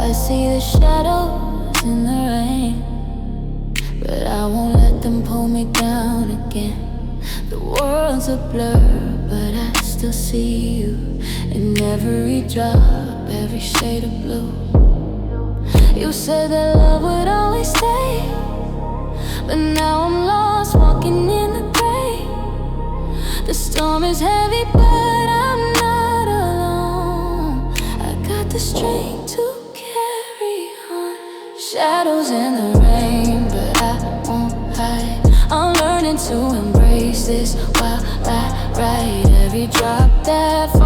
I see the shadows in the rain, but I won't let them pull me down again. The world's a blur, but I still see you in every drop, every shade of blue. You said that love would always stay, but now I'm lost, walking in the gray. The storm is heavy, but I'm not alone. I got the strength to carry on. Shadows in the rain, but I won't hide. I'm learning to embrace this while I ride. Every drop that falls